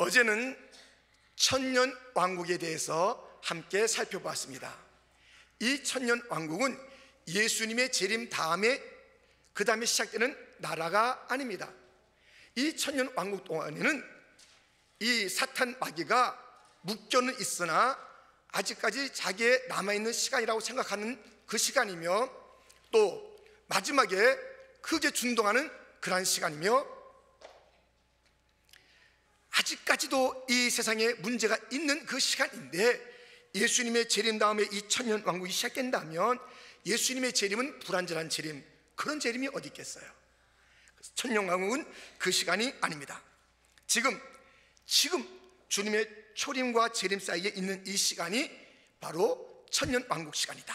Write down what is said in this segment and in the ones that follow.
어제는 천년 왕국에 대해서 함께 살펴보았습니다. 이 천년 왕국은 예수님의 재림 다음에 그 다음에 시작되는 나라가 아닙니다. 이 천년 왕국 동안에는 이 사탄 마귀가 묶여는 있으나 아직까지 자기의 남아있는 시간이라고 생각하는 그 시간이며, 또 마지막에 크게 준동하는 그러한 시간이며, 아직까지도 이 세상에 문제가 있는 그 시간인데, 예수님의 재림 다음에 이 천년 왕국이 시작된다면 예수님의 재림은 불완전한 재림, 그런 재림이 어디 있겠어요? 천년 왕국은 그 시간이 아닙니다. 지금 주님의 초림과 재림 사이에 있는 이 시간이 바로 천년 왕국 시간이다.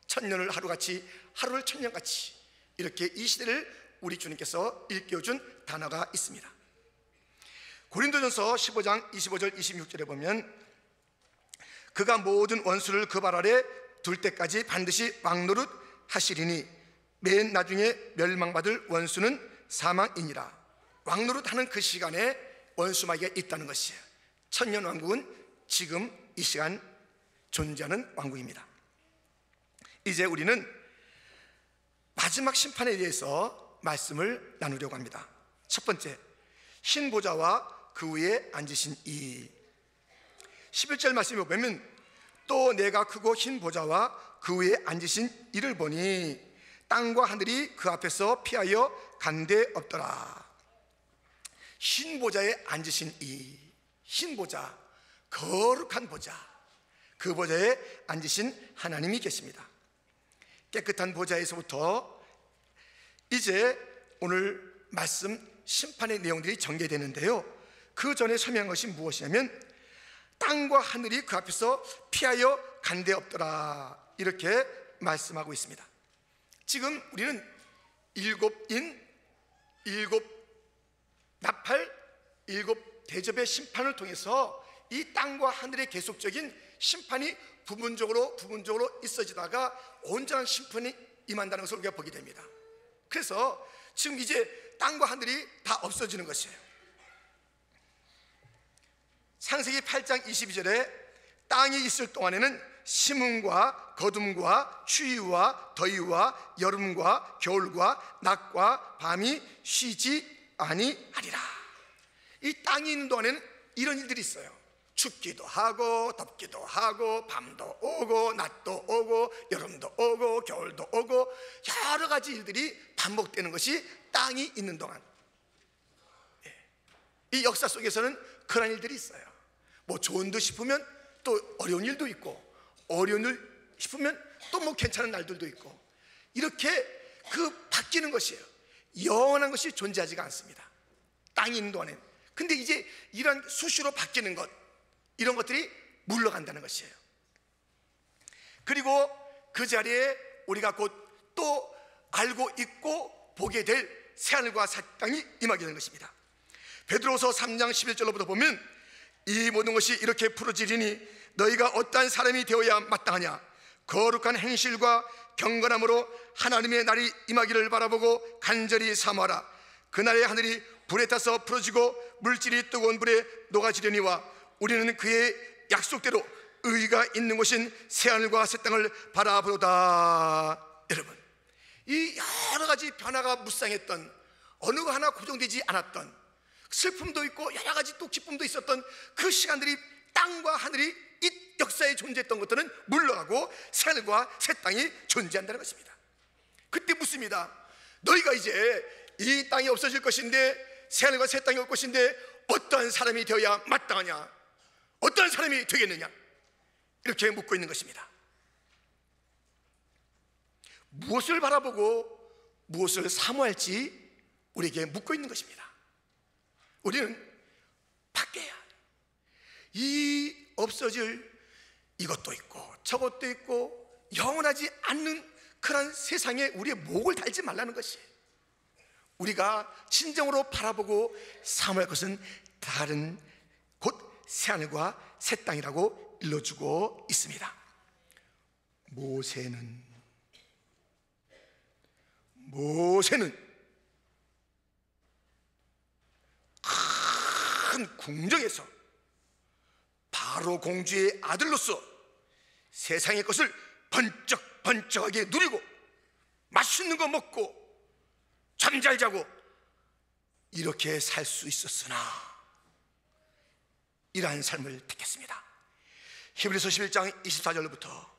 천년을 하루같이, 하루를 천년같이, 이렇게 이 시대를 우리 주님께서 일깨워준 단어가 있습니다. 고린도전서 15장 25절 26절에 보면, 그가 모든 원수를 그 발 아래 둘 때까지 반드시 왕노릇 하시리니 맨 나중에 멸망받을 원수는 사망이니라. 왕노릇하는 그 시간에 원수 마귀가 있다는 것이에요. 천년 왕국은 지금 이 시간 존재하는 왕국입니다. 이제 우리는 마지막 심판에 대해서 말씀을 나누려고 합니다. 첫 번째, 흰 보좌와 그 위에 앉으신 이. 11절 말씀을 보면, 또 내가 크고 흰 보좌와 그 위에 앉으신 이를 보니 땅과 하늘이 그 앞에서 피하여 간데 없더라. 흰 보좌에 앉으신 이, 흰 보좌, 거룩한 보좌, 그 보좌에 앉으신 하나님이 계십니다. 깨끗한 보좌에서부터 이제 오늘 말씀 심판의 내용들이 전개되는데요, 그 전에 설명한 것이 무엇이냐면, 땅과 하늘이 그 앞에서 피하여 간데 없더라, 이렇게 말씀하고 있습니다. 지금 우리는 일곱 나팔, 일곱 대접의 심판을 통해서 이 땅과 하늘의 계속적인 심판이 부분적으로 있어지다가 온전한 심판이 임한다는 것을 우리가 보게 됩니다. 그래서 지금 이제 땅과 하늘이 다 없어지는 것이에요. 창세기 8장 22절에 땅이 있을 동안에는 심음과 거둠과 추위와 더위와 여름과 겨울과 낮과 밤이 쉬지 아니하리라. 이 땅이 있는 동안에는 이런 일들이 있어요. 춥기도 하고 덥기도 하고, 밤도 오고 낮도 오고 여름도 오고 겨울도 오고, 여러 가지 일들이 반복되는 것이 땅이 있는 동안. 이 역사 속에서는 그런 일들이 있어요. 뭐 좋은 듯 싶으면 또 어려운 일도 있고, 어려운 일 싶으면 또 뭐 괜찮은 날들도 있고, 이렇게 그 바뀌는 것이에요. 영원한 것이 존재하지가 않습니다, 땅이 있는 동안에는. 근데 이제 이런 수시로 바뀌는 것, 이런 것들이 물러간다는 것이에요. 그리고 그 자리에 우리가 곧 또 알고 있고 보게 될 새하늘과 새 땅이 임하게 되는 것입니다. 베드로서 3장 11절로부터 보면, 이 모든 것이 이렇게 풀어지리니 너희가 어떠한 사람이 되어야 마땅하냐? 거룩한 행실과 경건함으로 하나님의 날이 임하기를 바라보고 간절히 사모하라. 그날의 하늘이 불에 타서 풀어지고 물질이 뜨거운 불에 녹아지려니와 우리는 그의 약속대로 의가 있는 곳인 새하늘과 새 땅을 바라보다. 여러분, 이 여러 가지 변화가 무쌍했던, 어느 하나 고정되지 않았던, 슬픔도 있고 여러 가지 또 기쁨도 있었던 그 시간들이, 땅과 하늘이 이 역사에 존재했던 것들은 물러가고 새하늘과 새 땅이 존재한다는 것입니다. 그때 묻습니다. 너희가 이제 이 땅이 없어질 것인데, 새하늘과 새 땅이 올 것인데 어떠한 사람이 되어야 마땅하냐? 어떠한 사람이 되겠느냐? 이렇게 묻고 있는 것입니다. 무엇을 바라보고 무엇을 사모할지 우리에게 묻고 있는 것입니다. 우리는 바뀌어야, 이 없어질 이것도 있고 저것도 있고 영원하지 않는 그런 세상에 우리의 목을 달지 말라는 것이에요. 우리가 진정으로 바라보고 사모할 것은 다른 곧 새하늘과 새 땅이라고 일러주고 있습니다. 모세는 큰 큰 궁정에서 바로 공주의 아들로서 세상의 것을 번쩍번쩍하게 누리고 맛있는 거 먹고 잠 잘 자고 이렇게 살 수 있었으나 이러한 삶을 택했습니다. 히브리서 11장 24절부터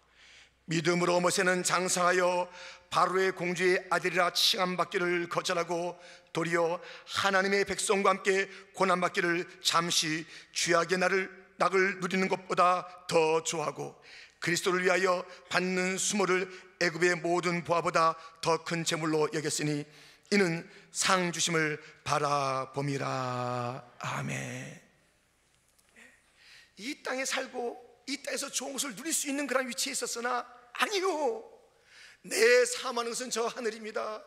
믿음으로 모세는 장성하여 바로의 공주의 아들이라 칭함받기를 거절하고 도리어 하나님의 백성과 함께 고난받기를 잠시 죄악의 낙을 누리는 것보다 더 좋아하고 그리스도를 위하여 받는 수모를 애굽의 모든 보화보다 더 큰 재물로 여겼으니 이는 상 주심을 바라봄이라. 아멘. 이 땅에 살고 이 땅에서 좋은 것을 누릴 수 있는 그런 위치에 있었으나 아니요, 내 사모하는 것은 저 하늘입니다.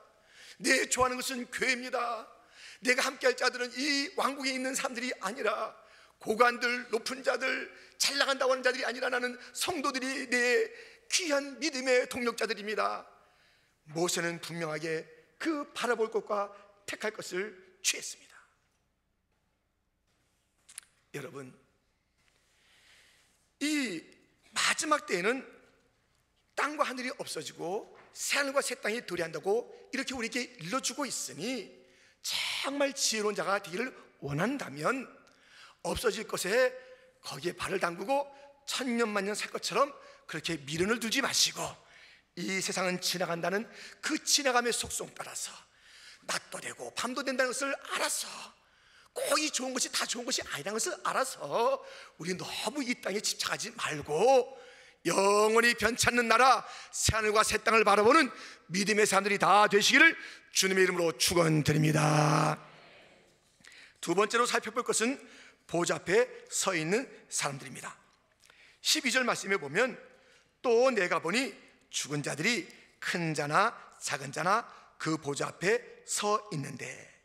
내 좋아하는 것은 교회입니다. 내가 함께할 자들은 이 왕국에 있는 사람들이 아니라 고관들, 높은 자들, 잘 나간다고 하는 자들이 아니라 나는 성도들이 내 귀한 믿음의 동력자들입니다. 모세는 분명하게 그 바라볼 것과 택할 것을 취했습니다. 여러분, 이 마지막 때에는 땅과 하늘이 없어지고 새하늘과 새 땅이 도래한다고 이렇게 우리에게 일러주고 있으니 정말 지혜로운 자가 되기를 원한다면 없어질 것에 거기에 발을 담그고 천년만년 살 것처럼 그렇게 미련을 두지 마시고 이 세상은 지나간다는 그 지나감의 속성 따라서 낮도 되고 밤도 된다는 것을 알아서 꼭 이 좋은 것이 다 좋은 것이 아니라는 것을 알아서 우리 너무 이 땅에 집착하지 말고 영원히 변치 않는 나라 새하늘과 새 땅을 바라보는 믿음의 사람들이 다 되시기를 주님의 이름으로 축원드립니다. 두 번째로 살펴볼 것은 보좌 앞에 서 있는 사람들입니다. 12절 말씀에 보면 또 내가 보니 죽은 자들이 큰 자나 작은 자나 그 보좌 앞에 서 있는데,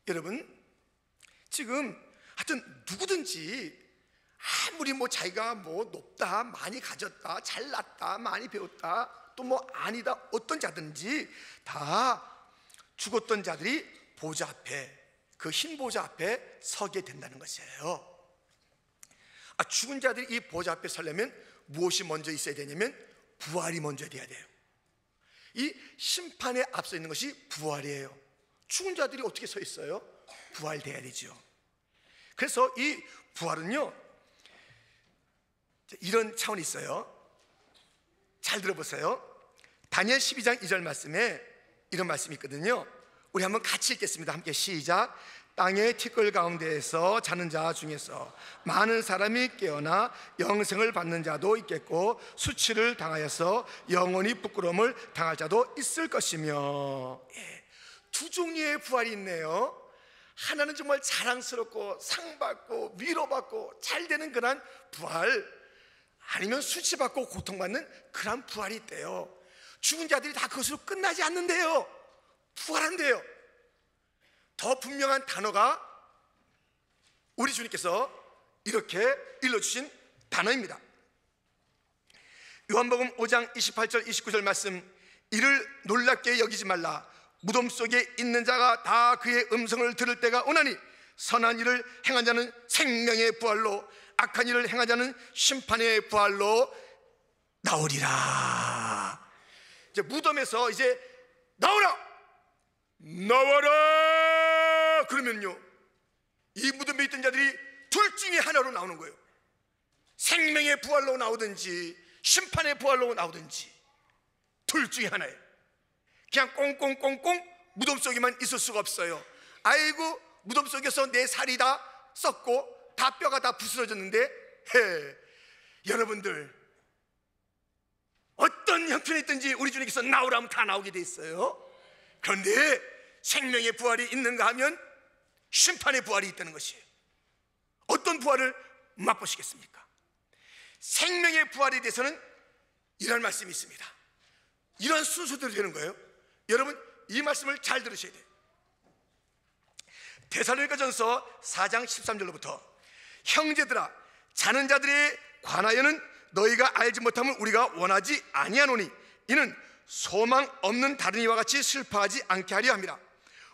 여러분 지금 하여튼 누구든지 아무리 자기가 높다, 많이 가졌다, 잘났다, 많이 배웠다, 또 아니다 어떤 자든지 다 죽었던 자들이 보좌 앞에, 그 흰 보좌 앞에 서게 된다는 것이에요. 죽은 자들이 이 보좌 앞에 서려면 무엇이 먼저 있어야 되냐면 부활이 먼저 돼야 돼요. 이 심판에 앞서 있는 것이 부활이에요. 죽은 자들이 어떻게 서 있어요? 부활돼야 되죠. 그래서 이 부활은요 이런 차원이 있어요. 잘 들어보세요. 다니엘 12장 2절 말씀에 이런 말씀이 있거든요. 우리 한번 같이 읽겠습니다. 함께 시작. 땅의 티끌 가운데에서 자는 자 중에서 많은 사람이 깨어나 영생을 받는 자도 있겠고 수치를 당하여서 영원히 부끄러움을 당할 자도 있을 것이며. 두 종류의 부활이 있네요. 하나는 정말 자랑스럽고 상받고 위로받고 잘 되는 그런 부활, 아니면 수치받고 고통받는 그런 부활이 있대요. 죽은 자들이 다 그것으로 끝나지 않는데요, 부활한대요. 더 분명한 단어가 우리 주님께서 이렇게 일러주신 단어입니다. 요한복음 5장 28절 29절 말씀, 이를 놀랍게 여기지 말라. 무덤 속에 있는 자가 다 그의 음성을 들을 때가 오나니 선한 일을 행한 자는 생명의 부활로, 악한 일을 행한 자는 심판의 부활로 나오리라. 이제 무덤에서 이제 나오라, 나와라 그러면요, 이 무덤에 있던 자들이 둘 중에 하나로 나오는 거예요. 생명의 부활로 나오든지 심판의 부활로 나오든지 둘 중에 하나예요. 그냥 꽁꽁꽁꽁 무덤 속에만 있을 수가 없어요. 아이고 무덤 속에서 내 살이 다 썩고 다 뼈가 다 부스러졌는데, 여러분들 어떤 형편에 있든지 우리 주님께서 나오라면 다 나오게 돼 있어요. 그런데 생명의 부활이 있는가 하면 심판의 부활이 있다는 것이에요. 어떤 부활을 맛보시겠습니까? 생명의 부활에 대해서는 이런 말씀이 있습니다. 이런 순서대로 되는 거예요. 여러분 이 말씀을 잘 들으셔야 돼요. 데살로니가전서 4장 13절로부터 형제들아, 자는 자들에 관하여는 너희가 알지 못함을 우리가 원하지 아니하노니 이는 소망 없는 다른 이와 같이 슬퍼하지 않게 하려 함이라.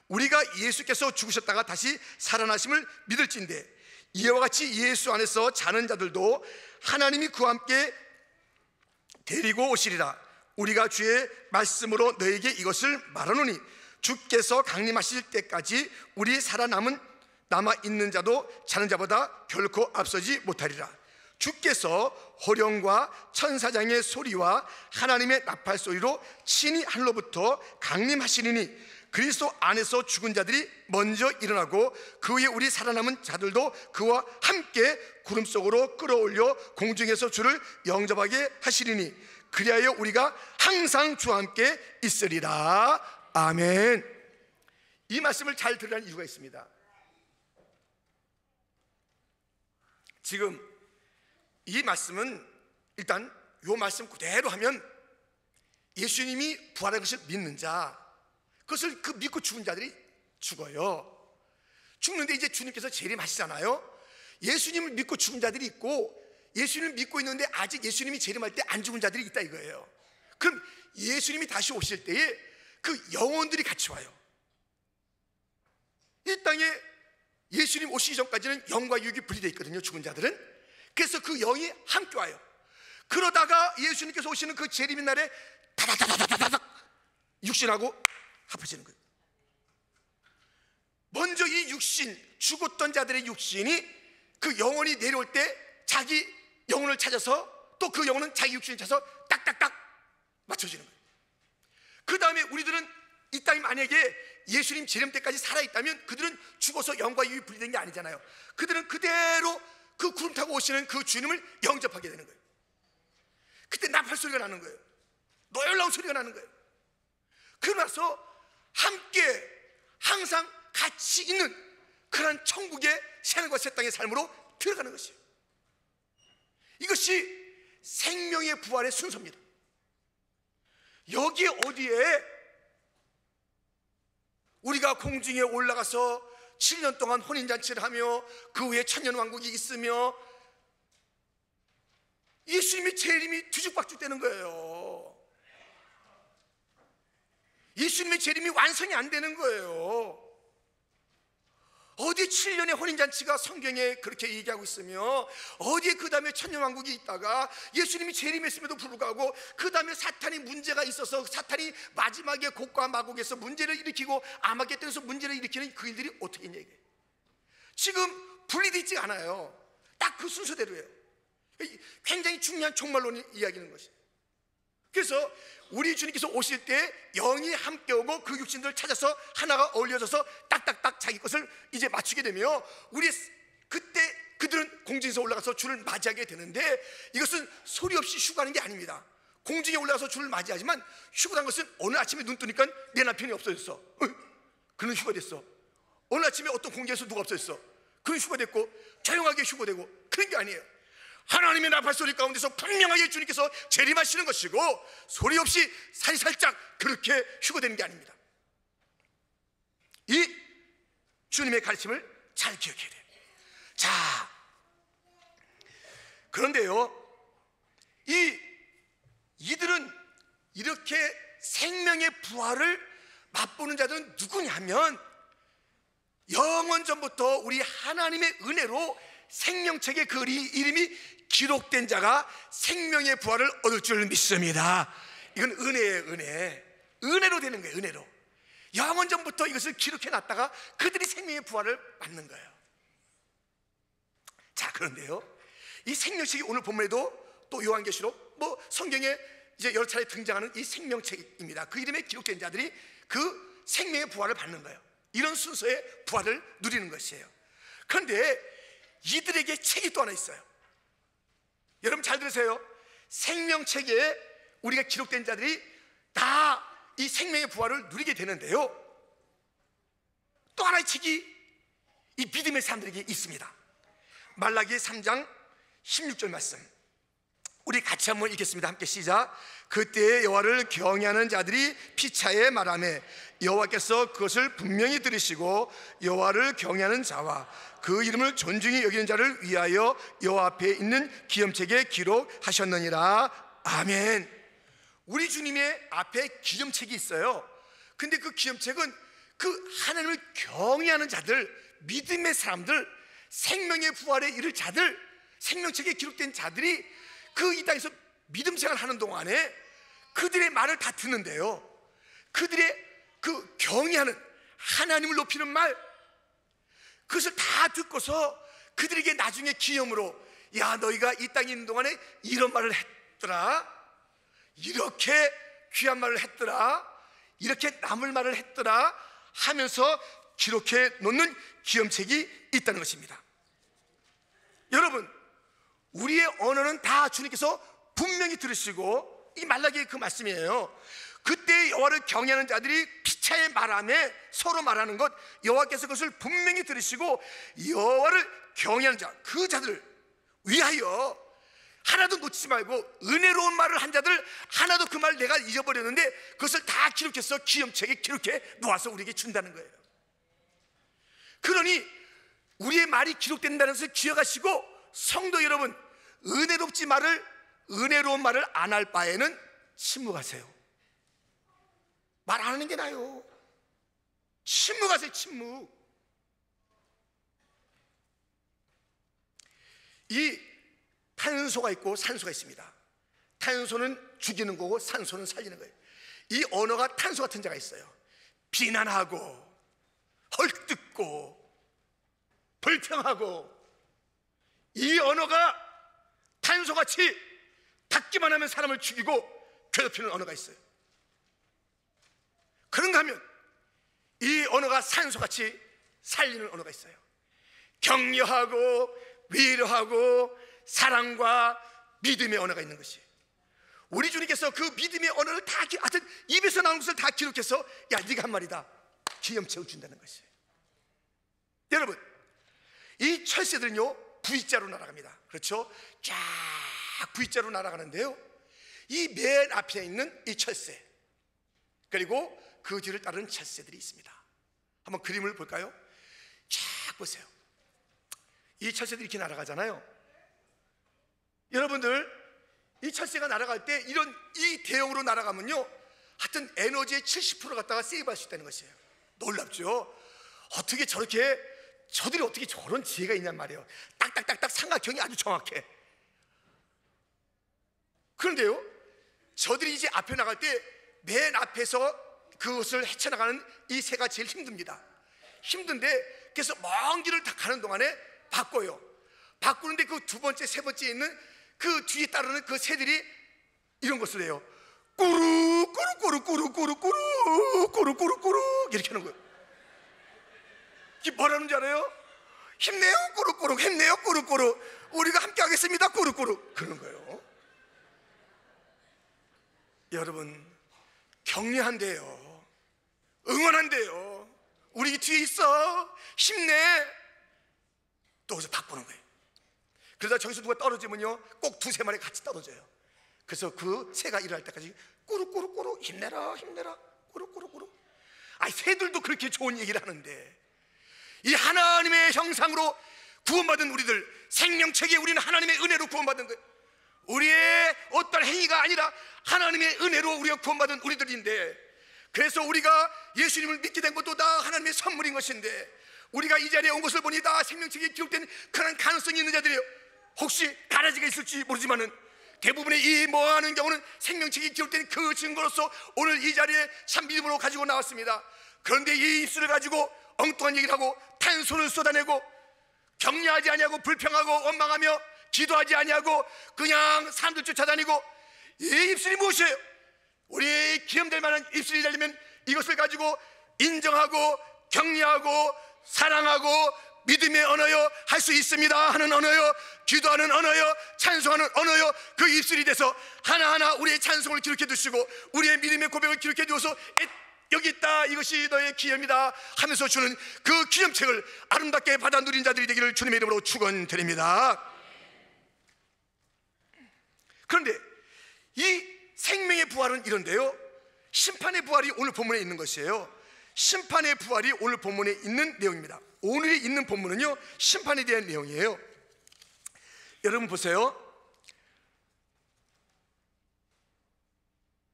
우리가 예수께서 죽으셨다가 다시 살아나심을 믿을진대 이와 같이 예수 안에서 자는 자들도 하나님이 그와 함께 데리고 오시리라. 우리가 주의 말씀으로 너에게 이것을 말하노니 주께서 강림하실 때까지 우리 남아있는 자도 자는 자보다 결코 앞서지 못하리라. 주께서 호령과 천사장의 소리와 하나님의 나팔 소리로 친히 하늘로부터 강림하시리니 그리스도 안에서 죽은 자들이 먼저 일어나고 그 후에 우리 살아남은 자들도 그와 함께 구름 속으로 끌어올려 공중에서 주를 영접하게 하시리니 그리하여 우리가 항상 주와 함께 있으리라. 아멘. 이 말씀을 잘 들으라는 이유가 있습니다. 지금 이 말씀은 일단 이 말씀 그대로 하면 예수님이 부활한 것을 믿는 자, 그것을 그 믿고 죽은 자들이 죽어요. 죽는데 이제 주님께서 재림하시잖아요. 예수님을 믿고 죽은 자들이 있고 예수님을 믿고 있는데 아직 예수님이 재림할 때 안 죽은 자들이 있다 이거예요. 그럼 예수님이 다시 오실 때에 그 영혼들이 같이 와요. 이 땅에 예수님 오시기 전까지는 영과 육이 분리되어 있거든요, 죽은 자들은. 그래서 그 영이 함께 와요. 그러다가 예수님께서 오시는 그 재림의 날에 다다다다다닥 육신하고 합해지는 거예요. 먼저 이 육신, 죽었던 자들의 육신이 그 영혼이 내려올 때 자기 영혼을 찾아서 또 그 영혼은 자기 육신을 찾아서 딱딱딱 맞춰지는 거예요. 그 다음에 우리들은 이 땅이 만약에 예수님 재림 때까지 살아있다면 그들은 죽어서 영과 육이 분리된 게 아니잖아요. 그들은 그대로 그 구름 타고 오시는 그 주님을 영접하게 되는 거예요. 그때 나팔 소리가 나는 거예요. 놀라운 소리가 나는 거예요. 그러고 나서 함께 항상 같이 있는 그런 천국의 새하늘과 새 땅의 삶으로 들어가는 것이에요. 이것이 생명의 부활의 순서입니다. 여기에 어디에 우리가 공중에 올라가서 7년 동안 혼인잔치를 하며 그 후에 천년왕국이 있으며 예수님의 재림이 뒤죽박죽되는 거예요. 예수님의 재림이 완성이 안 되는 거예요. 어디 7년의 혼인잔치가 성경에 그렇게 얘기하고 있으며 어디에 그 다음에 천년왕국이 있다가 예수님이 재림했음에도 불구하고 그 다음에 사탄이 문제가 있어서 사탄이 마지막에 곡과 마곡에서 문제를 일으키고 아마겟돈에서 문제를 일으키는 그 일들이 어떻게 있냐 이게. 지금 분리되어 있지 않아요. 딱 그 순서대로예요. 굉장히 중요한 종말론이 이야기하는 것이. 그래서 우리 주님께서 오실 때 영이 함께 오고 그 육신들을 찾아서 하나가 어울려져서 딱딱딱 자기 것을 이제 맞추게 되며 우리 그때 그들은 공중에서 올라가서 주를 맞이하게 되는데 이것은 소리 없이 휴가하는 게 아닙니다. 공중에 올라가서 주를 맞이하지만 휴가한 것은 오늘 아침에 눈 뜨니까 내 남편이 없어졌어. 그는 휴가됐어. 오늘 아침에 어떤 공장에서 누가 없어졌어. 그는 휴가됐고 조용하게 휴가되고 그런 게 아니에요. 하나님의 나팔 소리 가운데서 분명하게 주님께서 재림하시는 것이고 소리 없이 살살짝 그렇게 휴거되는 게 아닙니다. 이 주님의 가르침을 잘 기억해야 돼요. 자, 그런데요, 이들은 이렇게 생명의 부활을 맛보는 자들은 누구냐 하면 영원 전부터 우리 하나님의 은혜로 생명책에 그 이름이 기록된 자가 생명의 부활을 얻을 줄 믿습니다. 이건 은혜예요. 은혜로 되는 거예요. 은혜로 영원 전부터 이것을 기록해 놨다가 그들이 생명의 부활을 받는 거예요. 자, 그런데요, 이 생명책이 오늘 본문에도 또 요한계시록 성경에 이제 여러 차례 등장하는 이 생명책입니다. 그 이름에 기록된 자들이 그 생명의 부활을 받는 거예요. 이런 순서의 부활을 누리는 것이에요. 그런데 이들에게 책이 또 하나 있어요. 여러분 잘 들으세요. 생명책에 우리가 기록된 자들이 다 이 생명의 부활을 누리게 되는데요, 또 하나의 책이 이 믿음의 사람들에게 있습니다. 말라기 3장 16절 말씀 우리 같이 한번 읽겠습니다. 함께 시작. 그때에 여호와를 경외하는 자들이 피차에 말하매 여호와께서 그것을 분명히 들으시고 여호와를 경외하는 자와 그 이름을 존중히 여기는 자를 위하여 여호와 앞에 있는 기념책에 기록하셨느니라. 아멘. 우리 주님의 앞에 기념책이 있어요. 근데 그 기념책은 그 하나님을 경외하는 자들, 믿음의 사람들, 생명의 부활에 이를 자들, 생명책에 기록된 자들이 그 이 땅에서 믿음 생활하는 동안에 그들의 말을 다 듣는데요, 그들의 그 경외하는 하나님을 높이는 말, 그것을 다 듣고서 그들에게 나중에 기념으로, 야, 너희가 이 땅에 있는 동안에 이런 말을 했더라, 이렇게 귀한 말을 했더라, 이렇게 남을 말을 했더라 하면서 기록해 놓는 기념책이 있다는 것입니다. 여러분, 우리의 언어는 다 주님께서 분명히 들으시고, 이 말라기의 그 말씀이에요. 그때 여호와를 경외하는 자들이 피차에 말하며 서로 말하는 것, 여호와께서 그것을 분명히 들으시고 여호와를 경외하는 자, 그 자들을 위하여 하나도 놓치지 말고 은혜로운 말을 한 자들 하나도 그 말 내가 잊어버렸는데 그것을 다 기록해서 기념책에 기록해 놓아서 우리에게 준다는 거예요. 그러니 우리의 말이 기록된다는 것을 기억하시고, 성도 여러분, 은혜로운 말을 안 할 바에는 침묵하세요. 말 안 하는 게 나아요. 침묵하세요. 침묵. 이 탄소가 있고 산소가 있습니다. 탄소는 죽이는 거고 산소는 살리는 거예요. 이 언어가 탄소 같은 자가 있어요. 비난하고 헐뜯고 불평하고, 이 언어가 탄소같이 닿기만 하면 사람을 죽이고 괴롭히는 언어가 있어요. 그런가 하면 이 언어가 산소같이 살리는 언어가 있어요. 격려하고 위로하고 사랑과 믿음의 언어가 있는 것이, 우리 주님께서 그 믿음의 언어를 다, 하여튼 입에서 나오는 것을 다 기록해서, 야, 네가 한 말이다, 기념책을 준다는 것이에요. 여러분, 이 철새들은요 V자로 날아갑니다. 그렇죠? 쫙 V자로 날아가는데요, 이 맨 앞에 있는 이 철새, 그리고 그 뒤를 따르는 철새들이 있습니다. 한번 그림을 볼까요? 쫙 보세요. 이 철새들이 이렇게 날아가잖아요. 여러분들, 이 철새가 날아갈 때 이 대형으로 날아가면요, 하여튼 에너지의 70% 갖다가 세이브할 수 있다는 것이에요. 놀랍죠? 저들이 어떻게 저런 지혜가 있냔 말이에요. 딱딱딱딱 삼각형이 아주 정확해. 그런데요, 저들이 이제 앞에 나갈 때 맨 앞에서 그것을 헤쳐나가는 이 새가 제일 힘듭니다. 힘든데, 그래서 먼 길을 다 가는 동안에 바꿔요. 바꾸는데 그 두 번째, 세 번째에 있는 그 뒤에 따르는 그 새들이 이런 것을 해요. 꾸루 꾸루 꾸루 꾸루 꾸루 꾸루 꾸루 꾸루 꾸루 이렇게 하는 거예요. 이게 뭐라는 줄 알아요? 힘내요 꾸루 꾸루, 힘내요 꾸루 꾸루, 우리가 함께 하겠습니다 꾸루 꾸루, 그런 거예요. 여러분, 격려한대요, 응원한대요, 우리 뒤에 있어, 힘내, 또 어디서 바꾸는 거예요. 그러다 저기서 누가 떨어지면요 꼭 두세 마리 같이 떨어져요. 그래서 그 새가 일어날 때까지 꾸룩꾸룩꾸룩, 힘내라 힘내라 꾸룩꾸룩꾸룩. 아니, 새들도 그렇게 좋은 얘기를 하는데, 이 하나님의 형상으로 구원받은 우리들, 생명책에 우리는 하나님의 은혜로 구원받은 거예요. 우리의 어떤 행위가 아니라 하나님의 은혜로 우리가 구원받은 우리들인데, 그래서 우리가 예수님을 믿게 된 것도 다 하나님의 선물인 것인데, 우리가 이 자리에 온 것을 보니 다 생명책에 기록된 그런 가능성이 있는 자들이에요. 혹시 가라지가 있을지 모르지만은 대부분의 이 모아하는 경우는 생명책에 기록된 그 증거로서 오늘 이 자리에 참 믿음으로 가지고 나왔습니다. 그런데 이 입술을 가지고 엉뚱한 얘기를 하고 탄소를 쏟아내고 격려하지 아니하고 불평하고 원망하며 기도하지 아니하고 그냥 사람들 쫓아다니고, 이 입술이 무엇이에요? 우리의 기념될 만한 입술이 되려면 이것을 가지고 인정하고 격려하고 사랑하고 믿음의 언어요, 할 수 있습니다 하는 언어요, 기도하는 언어요, 찬송하는 언어요, 그 입술이 돼서 하나하나 우리의 찬송을 기록해 두시고 우리의 믿음의 고백을 기록해 두어서 여기 있다, 이것이 너의 기념이다 하면서 주는 그 기념책을 아름답게 받아 누린 자들이 되기를 주님의 이름으로 축원드립니다. 그런데 이 생명의 부활은 이런데요, 심판의 부활이 오늘 본문에 있는 것이에요. 심판의 부활이 오늘 본문에 있는 내용입니다. 오늘이 있는 본문은요, 심판에 대한 내용이에요. 여러분 보세요.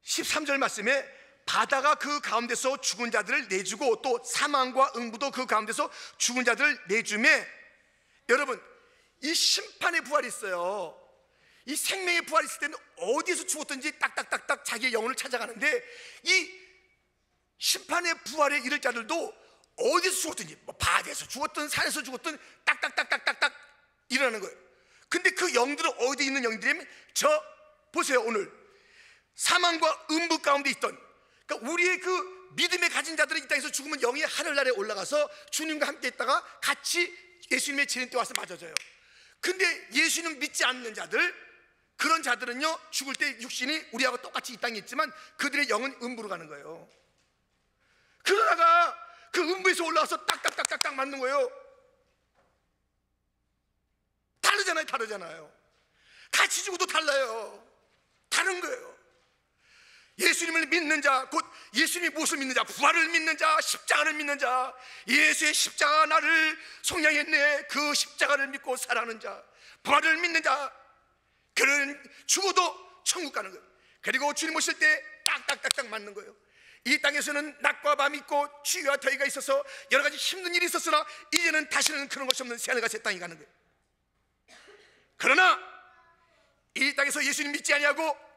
13절 말씀에 바다가 그 가운데서 죽은 자들을 내주고 또 사망과 응부도 그 가운데서 죽은 자들을 내주매 여러분, 이 심판의 부활이 있어요. 이 생명의 부활이 있을 때는 어디서 죽었든지 딱딱딱딱 자기의 영혼을 찾아가는데, 이 심판의 부활에 이를 자들도 어디서 죽었든지, 뭐 바다에서 죽었든 산에서 죽었든 딱딱딱딱딱딱 일어나는 거예요. 근데 그 영들은 어디 있는 영들이냐면, 저 보세요. 오늘 사망과 음부 가운데 있던, 그러니까 우리의 그 믿음에 가진 자들은 이 땅에서 죽으면 영이 하늘나라에 올라가서 주님과 함께 있다가 같이 예수님의 재림 때 와서 맞아져요. 근데 예수님 믿지 않는 자들, 그런 자들은요, 죽을 때 육신이 우리하고 똑같이 이 땅에 있지만 그들의 영은 음부로 가는 거예요. 그러다가 그 음부에서 올라와서 딱딱딱딱딱 맞는 거예요. 다르잖아요. 같이 죽어도 달라요. 다른 거예요. 예수님을 믿는 자, 곧 예수님이 무엇을 믿는 자, 부활을 믿는 자, 십자가를 믿는 자, 예수의 십자가 나를 속량했네, 그 십자가를 믿고 살아가는 자, 부활을 믿는 자, 그는 죽어도 천국 가는 거예요. 그리고 주님 오실 때 딱딱딱딱 맞는 거예요. 이 땅에서는 낮과 밤이 있고 추위와 더위가 있어서 여러 가지 힘든 일이 있었으나 이제는 다시는 그런 것이 없는 새하늘과 새 땅이 가는 거예요. 그러나 이 땅에서 예수님 믿지 아니하고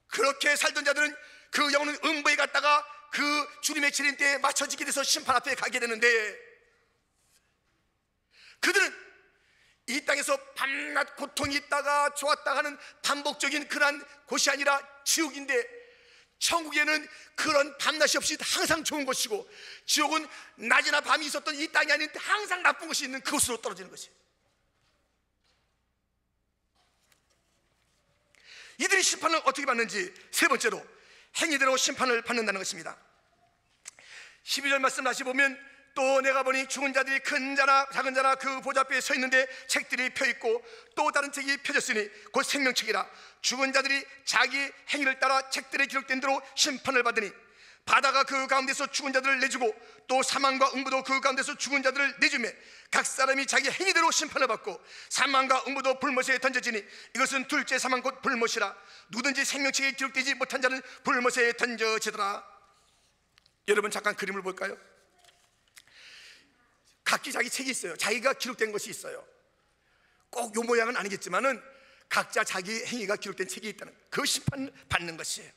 그렇게 살던 자들은 그 영혼은 음부에 갔다가 그 주님의 재림 때에 맞춰지게 돼서 심판 앞에 가게 되는데, 그들은 이 땅에서 밤낮 고통이 있다가 좋았다 하는 반복적인 그러한 곳이 아니라 지옥인데, 천국에는 그런 밤낮이 없이 항상 좋은 것이고, 지옥은 낮이나 밤이 있었던 이 땅이 아닌 항상 나쁜 것이 있는 그곳으로 떨어지는 것이에요. 이들이 심판을 어떻게 받는지, 세 번째로 행위대로 심판을 받는다는 것입니다. 12절 말씀 다시 보면, 또 내가 보니 죽은 자들이 큰 자나 작은 자나 그 보좌 앞에 서 있는데 책들이 펴있고 또 다른 책이 펴졌으니 곧 생명책이라. 죽은 자들이 자기 행위를 따라 책들에 기록된 대로 심판을 받으니, 바다가 그 가운데서 죽은 자들을 내주고 또 사망과 음부도 그 가운데서 죽은 자들을 내주매 각 사람이 자기 행위대로 심판을 받고 사망과 음부도 불못에 던져지니 이것은 둘째 사망 곧 불못이라. 누구든지 생명책에 기록되지 못한 자는 불못에 던져지더라. 여러분, 잠깐 그림을 볼까요? 각기 자기 책이 있어요. 자기가 기록된 것이 있어요. 꼭 요 모양은 아니겠지만은 각자 자기 행위가 기록된 책이 있다는, 그 심판을 받는 것이에요.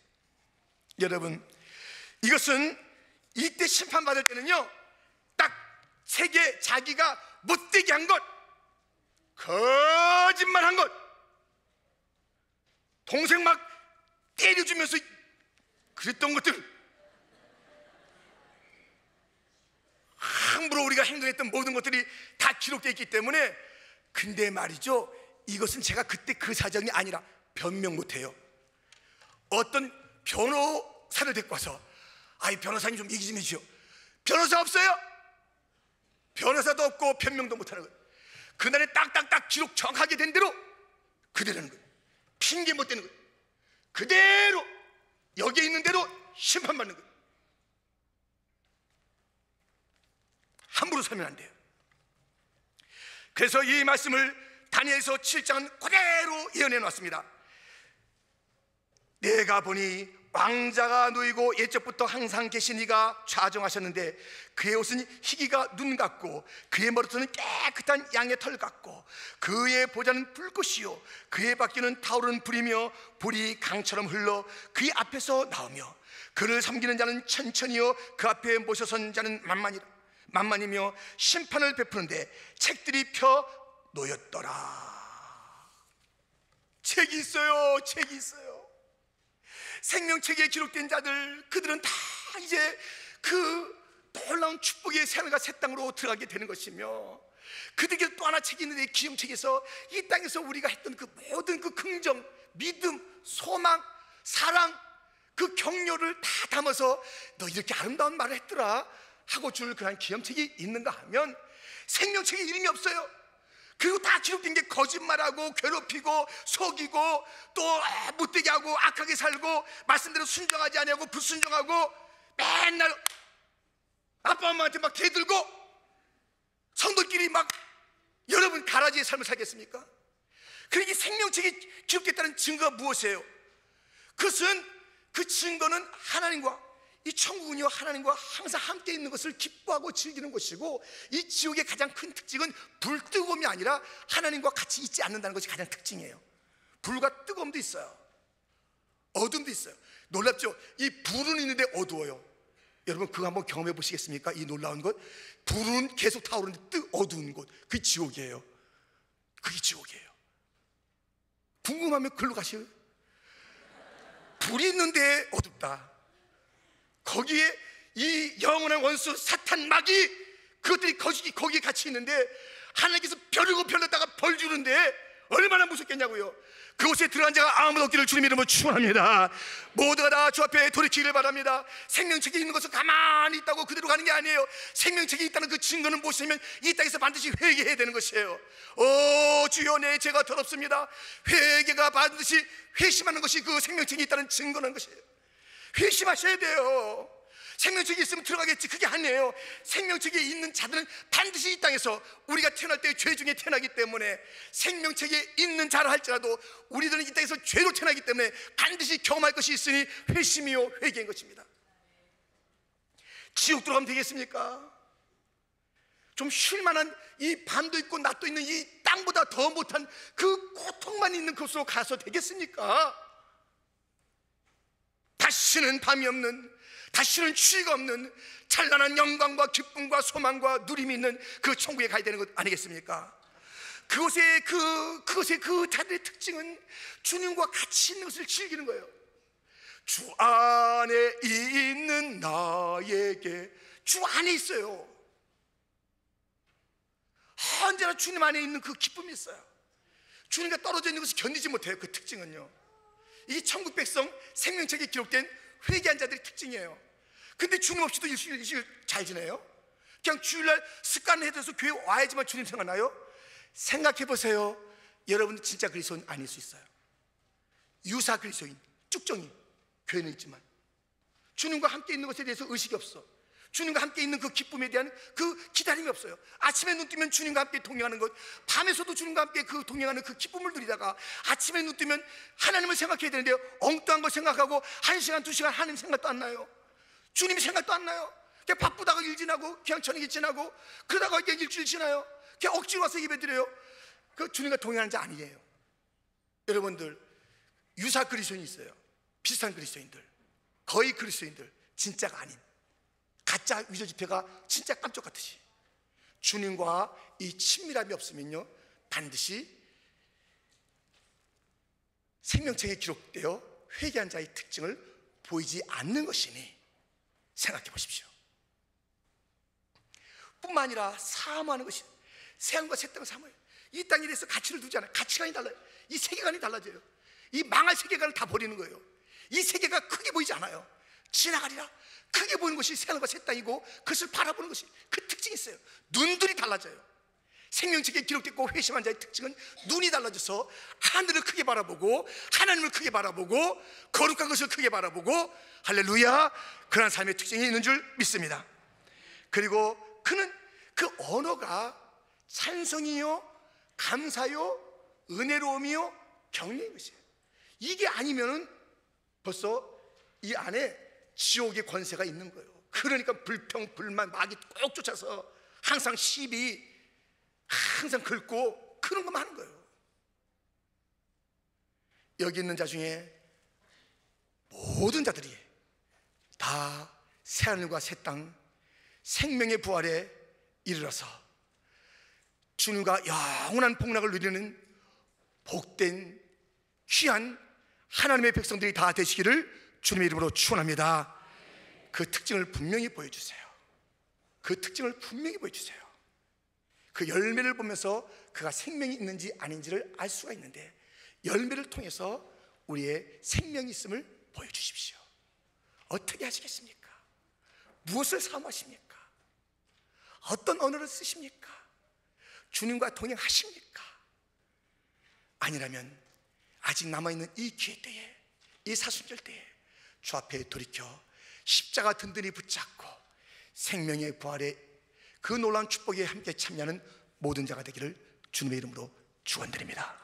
여러분, 이것은 이때 심판받을 때는요, 딱 책에 자기가 못되게 한 것, 거짓말한 것, 동생 막 때려주면서 그랬던 것들, 함부로 우리가 행동했던 모든 것들이 다 기록되어 있기 때문에, 근데 말이죠, 이것은 제가 그때 그 사정이 아니라 변명 못해요. 어떤 변호사를 데리고 와서, 아이 변호사님 좀 얘기 좀 해주시오. 변호사 없어요? 변호사도 없고 변명도 못하는 거예요. 그날에 딱딱딱 기록 정확하게 된 대로 그대로는 거예요. 핑계 못 대는 거예요. 그대로 여기에 있는 대로 심판받는 거예요. 함부로 살면 안 돼요. 그래서 이 말씀을 다니엘서 7장은 그대로 예언해 놨습니다. 내가 보니 왕자가 놓이고 옛적부터 항상 계신 이가 좌정하셨는데 그의 옷은 희기가 눈 같고 그의 머리털은 깨끗한 양의 털 같고 그의 보좌는 불꽃이요 그의 바퀴는 타오르는 불이며 불이 강처럼 흘러 그의 앞에서 나오며 그를 섬기는 자는 천천히요 그 앞에 모셔선 자는 만만이며 심판을 베푸는데 책들이 펴 놓였더라. 책이 있어요. 책이 있어요. 생명책에 기록된 자들, 그들은 다 이제 그 놀라운 축복의 새하늘과 새 땅으로 들어가게 되는 것이며, 그들에게 또 하나 책이 있는데 기념책에서 이 땅에서 우리가 했던 그 모든 그 긍정, 믿음, 소망, 사랑, 그 격려를 다 담아서 너 이렇게 아름다운 말을 했더라 하고 줄 그런 기념책이 있는가 하면 생명책에 이름이 없어요. 그리고 다 기록된 게 거짓말하고 괴롭히고 속이고 또 못되게 하고 악하게 살고 말씀대로 순종하지 아니하고 불순종하고 맨날 아빠 엄마한테 막 대들고 성도끼리 막 여러분 가라지의 삶을 살겠습니까? 그러니 생명책에 기록됐다는 증거가 무엇이에요? 그것은 그 증거는 하나님과 이 천국은요, 하나님과 항상 함께 있는 것을 기뻐하고 즐기는 것이고, 이 지옥의 가장 큰 특징은 불뜨거움이 아니라 하나님과 같이 있지 않는다는 것이 가장 특징이에요. 불과 뜨거움도 있어요. 어둠도 있어요. 놀랍죠? 이 불은 있는데 어두워요. 여러분 그거 한번 경험해 보시겠습니까? 이 놀라운 것. 불은 계속 타오르는데 어두운 곳, 그게 지옥이에요. 그게 지옥이에요. 궁금하면 글로 가시요. 불이 있는데 어둡다. 거기에 이 영원한 원수 사탄 마귀, 그것들이 거기에 같이 있는데 하나님께서 벼르고 벼르다가 벌 주는데 얼마나 무섭겠냐고요. 그곳에 들어간 자가 아무도 없기를 주님 이름으로 축원합니다. 모두가 다 주 앞에 돌이키기를 바랍니다. 생명책에 있는 것은 가만히 있다고 그대로 가는 게 아니에요. 생명책에 있다는 그 증거는 무엇이냐면 이 땅에서 반드시 회개해야 되는 것이에요. 오 주여, 내 죄가 더럽습니다. 회개가 반드시 회심하는 것이 그 생명책에 있다는 증거는 것이에요. 회심하셔야 돼요. 생명책이 있으면 들어가겠지, 그게 아니에요. 생명책에 있는 자들은 반드시 이 땅에서, 우리가 태어날 때 죄 중에 태어나기 때문에 생명책에 있는 자라 할지라도 우리들은 이 땅에서 죄로 태어나기 때문에 반드시 경험할 것이 있으니 회심이요 회개인 것입니다. 지옥 들어가면 되겠습니까? 좀 쉴만한, 이 밤도 있고 낮도 있는 이 땅보다 더 못한 그 고통만 있는 곳으로 가서 되겠습니까? 다시는 밤이 없는, 다시는 추위가 없는 찬란한 영광과 기쁨과 소망과 누림이 있는 그 천국에 가야 되는 것 아니겠습니까? 그곳의 그 자들의 특징은 주님과 같이 있는 것을 즐기는 거예요. 주 안에 있는 나에게, 주 안에 있어요. 언제나 주님 안에 있는 그 기쁨이 있어요. 주님과 떨어져 있는 것을 견디지 못해요. 그 특징은요, 이 천국 백성 생명책에 기록된 회개한 자들의 특징이에요. 근데 주님 없이도 일주일 잘 지내요? 그냥 주일날 습관을 해서 교회 와야지만 주님 생각나요? 생각해 보세요. 여러분 진짜 그리스도인 아닐 수 있어요. 유사 그리스도인, 쭉정이 교회는 있지만 주님과 함께 있는 것에 대해서 의식이 없어. 주님과 함께 있는 그 기쁨에 대한 그 기다림이 없어요. 아침에 눈 뜨면 주님과 함께 동행하는 것, 밤에서도 주님과 함께 그 동행하는 그 기쁨을 누리다가 아침에 눈 뜨면 하나님을 생각해야 되는데 엉뚱한 걸 생각하고 1시간, 2시간 하나님 생각도 안 나요. 주님 생각도 안 나요. 그냥 바쁘다가 일 지나고 그냥 저녁이 지나고 그러다가 이게 일주일 지나요. 그냥 억지로 와서 예배 드려요. 그 주님과 동행하는 자 아니에요. 여러분들 유사 그리스도인이 있어요. 비슷한 그리스도인들, 거의 그리스도인들, 진짜가 아닌 가짜 위조 지표가 진짜 깜짝 같으시. 주님과 이 친밀함이 없으면요 반드시 생명책에 기록되어 회개한 자의 특징을 보이지 않는 것이니 생각해 보십시오. 뿐만 아니라 사모하는 것이, 새하늘과 새 땅을 사모해요. 이 땅에 대해서 가치를 두지 않아요. 가치관이 달라요. 이 세계관이 달라져요. 이 망할 세계관을 다 버리는 거예요. 이 세계가 크게 보이지 않아요. 지나가리라. 크게 보이는 것이 새하늘과 새 땅이고 그것을 바라보는 것이 그 특징이 있어요. 눈들이 달라져요. 생명책에 기록됐고 회심한 자의 특징은 눈이 달라져서 하늘을 크게 바라보고 하나님을 크게 바라보고 거룩한 것을 크게 바라보고, 할렐루야, 그런 삶의 특징이 있는 줄 믿습니다. 그리고 그는 그 언어가 찬성이요 감사요 은혜로움이요 격려인 것이에요. 이게 아니면은 벌써 이 안에 지옥의 권세가 있는 거예요. 그러니까 불평, 불만, 마귀 꼭 쫓아서 항상 시비, 항상 긁고 그런 것만 하는 거예요. 여기 있는 자 중에 모든 자들이 다 새하늘과 새 땅 생명의 부활에 이르러서 주님과 영원한 복락을 누리는 복된 귀한 하나님의 백성들이 다 되시기를 주님의 이름으로 축원합니다. 그 특징을 분명히 보여주세요. 그 특징을 분명히 보여주세요. 그 열매를 보면서 그가 생명이 있는지 아닌지를 알 수가 있는데, 열매를 통해서 우리의 생명이 있음을 보여주십시오. 어떻게 하시겠습니까? 무엇을 사모하십니까? 어떤 언어를 쓰십니까? 주님과 동행하십니까? 아니라면 아직 남아있는 이 기회 때에, 이 사순절 때에 주 앞에 돌이켜 십자가 든든히 붙잡고 생명의 부활의 그 놀라운 축복에 함께 참여하는 모든 자가 되기를 주님의 이름으로 축원드립니다.